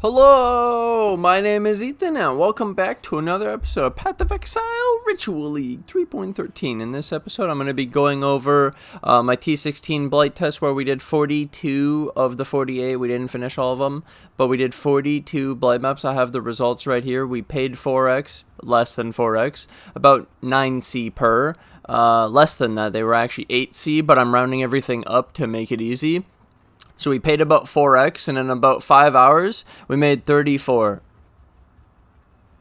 Hello, my name is Ethan and welcome back to another episode of Path of Exile Ritual League 3.13. In this episode, I'm going to be going over my T16 Blight test where we did 42 of the 48. We didn't finish all of them, but we did 42 Blight maps. I have the results right here. We paid 4x, less than 4x, about 9C per. Less than that, they were actually 8C, but I'm rounding everything up to make it easy. So we paid about 4x, and in about 5 hours, we made 34.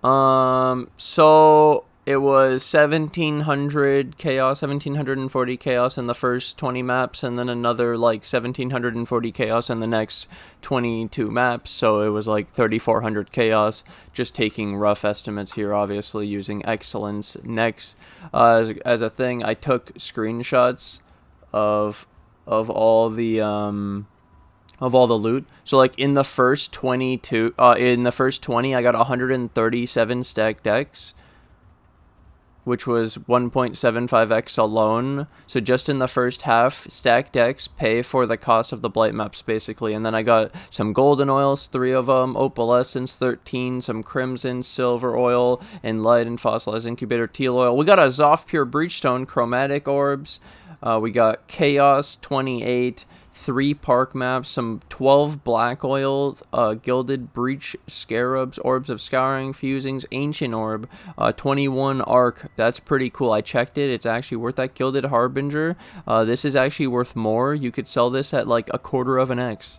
So it was 1700 chaos, 1740 chaos in the first 20 maps, and then another like 1740 chaos in the next 22 maps. So it was like 3400 chaos, just taking rough estimates here, obviously using excellence. Next, as a thing, I took screenshots of all the loot. So like in the first 22 in the first 20 I got 137 stacked decks, which was 1.75x alone. So just in the first half, stacked decks pay for the cost of the blight maps basically. And then I got some golden oils, 3 of them, opalescence 13, some crimson, silver oil, and light and fossilized incubator teal oil. We got a Zoth pure breachstone, chromatic orbs. We got chaos 28, 3 park maps, some 12 black oil, gilded breach scarabs, orbs of scouring, fusings, ancient orb, 21 arc. That's pretty cool. I checked it. It's actually worth that. Gilded harbinger. This is actually worth more. You could sell this at like a quarter of an X.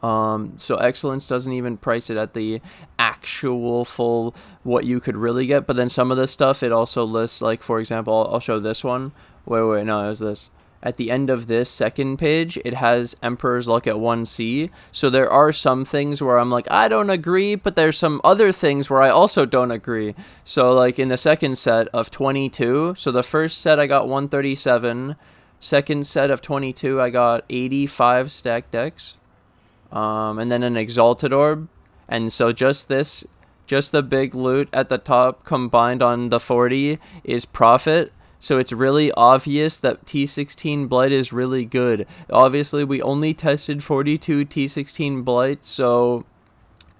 So excellence doesn't even price it at the actual full what you could really get. But then some of this stuff it also lists, like for example, I'll show this one. Wait, no, it was this. At the end of this second page, it has Emperor's Luck at 1C. So there are some things where I'm like, I don't agree, but there's some other things where I also don't agree. So like in the second set of 22, so the first set I got 137. Second set of 22, I got 85 stacked decks. And then an Exalted Orb. And so just the big loot at the top combined on the 40 is profit. So it's really obvious that T16 Blight is really good. Obviously, we only tested 42 T16 Blight, so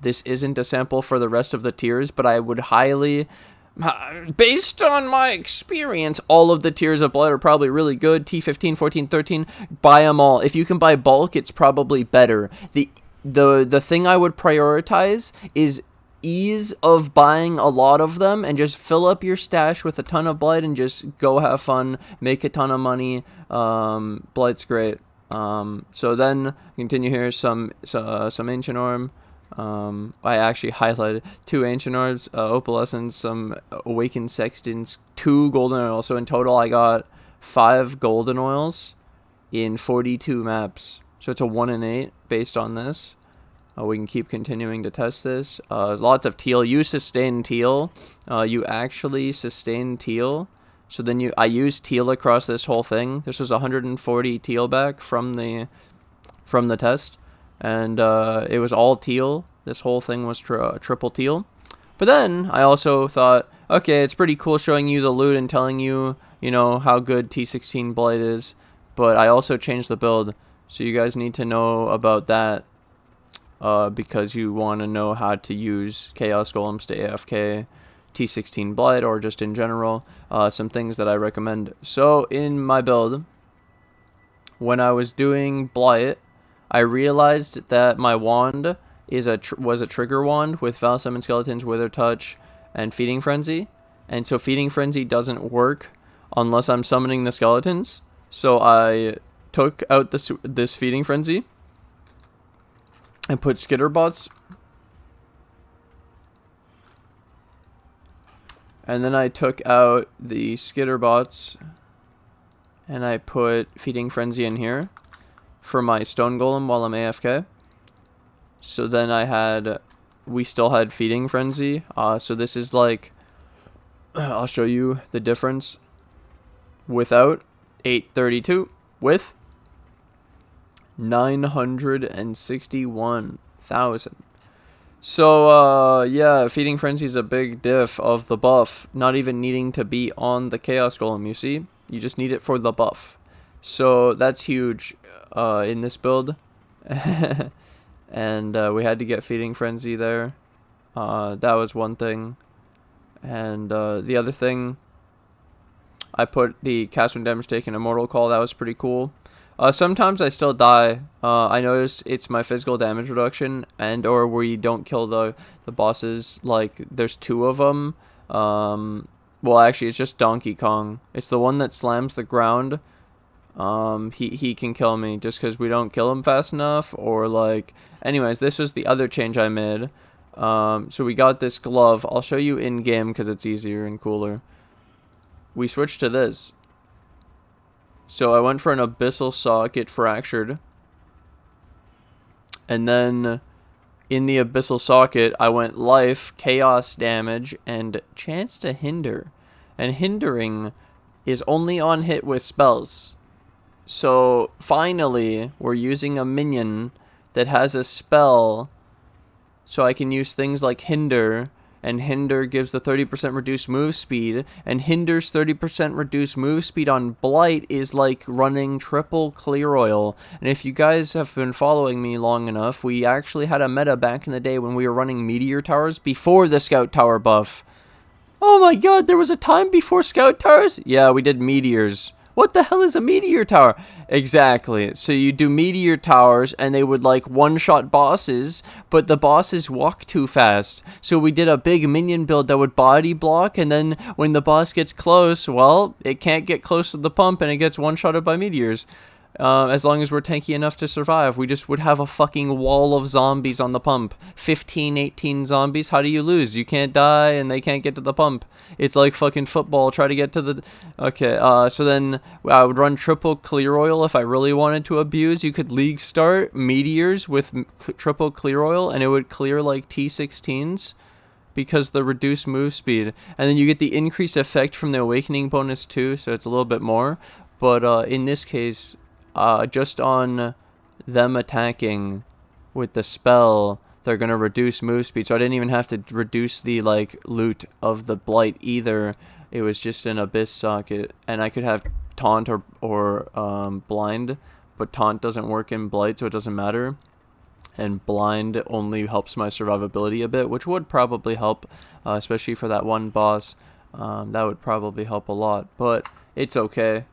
this isn't a sample for the rest of the tiers, but I would highly, based on my experience, all of the tiers of Blight are probably really good. T15, 14, 13, buy them all. If you can buy bulk, it's probably better. The thing I would prioritize is ease of buying a lot of them and just fill up your stash with a ton of Blight and just go have fun, make a ton of money. Blight's great. So then continue here, some ancient orb. I actually highlighted 2 ancient orbs, opalescence, some awakened sextants, 2 golden oils. So in total I got 5 golden oils in 42 maps. So it's a 1 in 8 based on this. We can keep continuing to test this. Lots of teal. You sustain teal. You actually sustain teal. So then I used teal across this whole thing. This was 140 teal back from the test, and it was all teal. This whole thing was triple teal. But then I also thought, okay, it's pretty cool showing you the loot and telling you, how good T16 Blight is. But I also changed the build, so you guys need to know about that. Because you want to know how to use Chaos Golems to AFK T16 Blight or just in general, some things that I recommend. So in my build, when I was doing Blight, I realized that my wand was a trigger wand with Val Summon Skeletons, Wither Touch, and Feeding Frenzy. And so Feeding Frenzy doesn't work unless I'm summoning the skeletons. So I took out this Feeding Frenzy and put Skitterbots. And then I took out the Skitterbots and I put Feeding Frenzy in here for my Stone Golem while I'm AFK. So then we still had Feeding Frenzy. So this is like, I'll show you the difference. Without 832, with 961,000. So, yeah, Feeding Frenzy is a big diff of the buff, not even needing to be on the Chaos Golem, you see? You just need it for the buff. So, that's huge in this build. and we had to get Feeding Frenzy there. That was one thing. And the other thing, I put the cast when damage taken immortal call. That was pretty cool. Sometimes I still die. I noticed it's my physical damage reduction and or where you don't kill the bosses. Like, there's two of them. Well, actually, it's just Donkey Kong. It's the one that slams the ground. He can kill me just because we don't kill him fast enough. Or, like... Anyways, this was the other change I made. So we got this glove. I'll show you in-game because it's easier and cooler. We switched to this. So I went for an Abyssal Socket Fractured. And then in the Abyssal Socket, I went Life, Chaos Damage, and Chance to Hinder. And Hindering is only on hit with spells. So finally, we're using a minion that has a spell. So I can use things like Hinder. And Hinder gives the 30% reduced move speed, and Hinder's 30% reduced move speed on Blight is like running triple clear oil. And if you guys have been following me long enough, we actually had a meta back in the day when we were running Meteor Towers before the Scout Tower buff. Oh my god, there was a time before Scout Towers? Yeah, we did Meteors. What the hell is a Meteor Tower? Exactly. So you do Meteor Towers, and they would, like, one-shot bosses, but the bosses walk too fast. So we did a big minion build that would body block, and then when the boss gets close, well, it can't get close to the pump, and it gets one-shotted by meteors. As long as we're tanky enough to survive. We just would have a fucking wall of zombies on the pump. 15, 18 zombies. How do you lose? You can't die and they can't get to the pump. It's like fucking football. Try to get to the... Okay, so then I would run triple clear oil if I really wanted to abuse. You could league start meteors with triple clear oil and it would clear like T16s. Because the reduced move speed. And then you get the increased effect from the awakening bonus too. So it's a little bit more. But in this case... just on them attacking with the spell, they're going to reduce move speed. So I didn't even have to reduce the, like, loot of the Blight either. It was just an Abyss Socket. And I could have Taunt or Blind. But Taunt doesn't work in Blight, so it doesn't matter. And Blind only helps my survivability a bit, which would probably help, especially for that one boss. That would probably help a lot. But it's okay.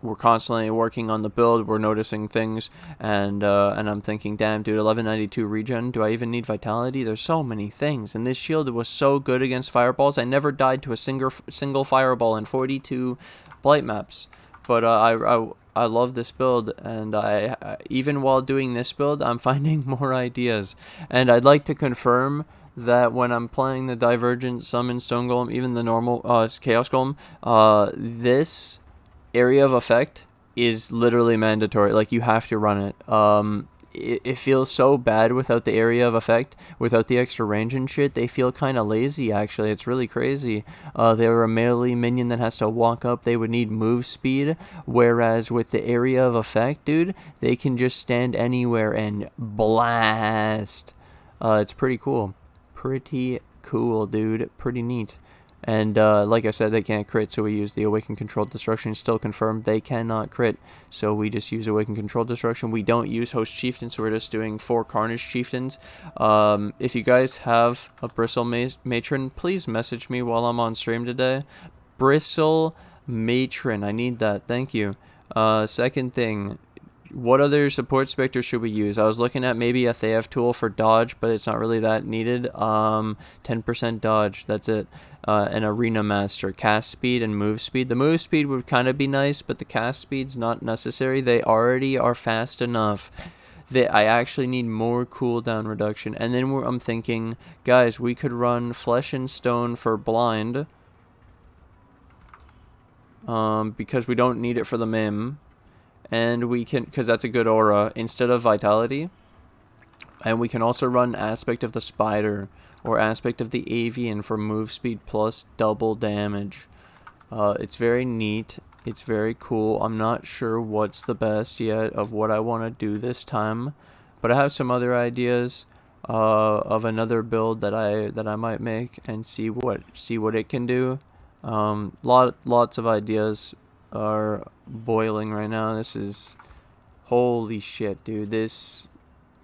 We're constantly working on the build, we're noticing things, and I'm thinking, damn, dude, 1192 regen, do I even need vitality? There's so many things, and this shield was so good against fireballs. I never died to a single fireball in 42 Blight maps, but I love this build, and I even while doing this build, I'm finding more ideas, and I'd like to confirm that when I'm playing the Divergent, Summon, Stone Golem, even the normal Chaos Golem, this... area of effect is literally mandatory. Like, you have to run it. It feels so bad without the area of effect, without the extra range and shit. They feel kind of lazy, actually. It's really crazy. They were a melee minion that has to walk up. They would need move speed, whereas with the area of effect, dude, they can just stand anywhere and blast. It's pretty cool. Pretty cool, dude. Pretty neat. And like I said, they can't crit, so we use the Awakened Controlled Destruction. Still confirmed they cannot crit, so we just use Awakened Controlled Destruction. We don't use Host Chieftains, so we're just doing 4 Carnage Chieftains. If you guys have a Bristle Matron, please message me while I'm on stream today. Bristle Matron, I need that. Thank you. Second thing, what other support specters should we use? I was looking at maybe a Theav tool for dodge, but it's not really that needed. 10% dodge, that's it. An Arena Master, cast speed and move speed. The move speed would kind of be nice, but the cast speed's not necessary. They already are fast enough. I actually need more cooldown reduction. And then I'm thinking, guys, we could run Flesh and Stone for blind. Because we don't need it for the Mim. And we can, because that's a good aura, instead of vitality. And we can also run Aspect of the Spider or Aspect of the Avian for move speed plus double damage. It's very neat. It's very cool. I'm not sure what's the best yet of what I want to do this time, but I have some other ideas of another build that I might make and see what it can do. Lots of ideas are boiling right now. This is holy shit, dude. This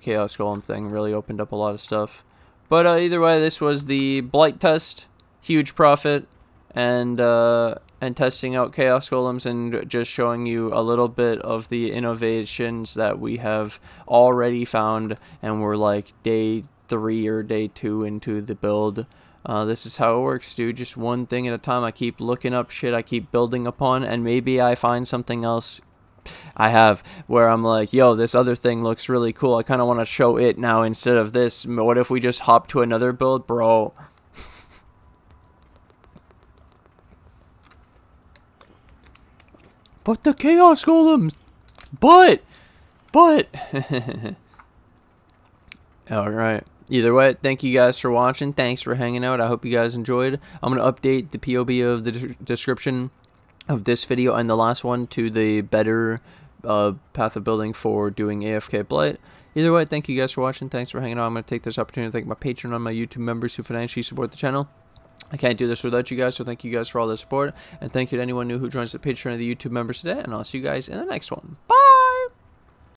Chaos Golem thing really opened up a lot of stuff. But either way, this was the Blight test. Huge profit. And testing out Chaos Golems and just showing you a little bit of the innovations that we have already found. And we're like day 3 or day 2 into the build. This is how it works, dude. Just one thing at a time. I keep looking up shit I keep building upon, and maybe I find something else I have where I'm like, yo, this other thing looks really cool. I kind of want to show it now instead of this. What if we just hop to another build? Bro. But the Chaos Golems. But. Alright. Either way, thank you guys for watching. Thanks for hanging out. I hope you guys enjoyed. I'm going to update the POB of the description of this video and the last one to the better path of building for doing AFK Blight. Either way, thank you guys for watching. Thanks for hanging out. I'm going to take this opportunity to thank my Patreon and my YouTube members who financially support the channel. I can't do this without you guys, so thank you guys for all the support. And thank you to anyone new who joins the Patreon and the YouTube members today. And I'll see you guys in the next one. Bye!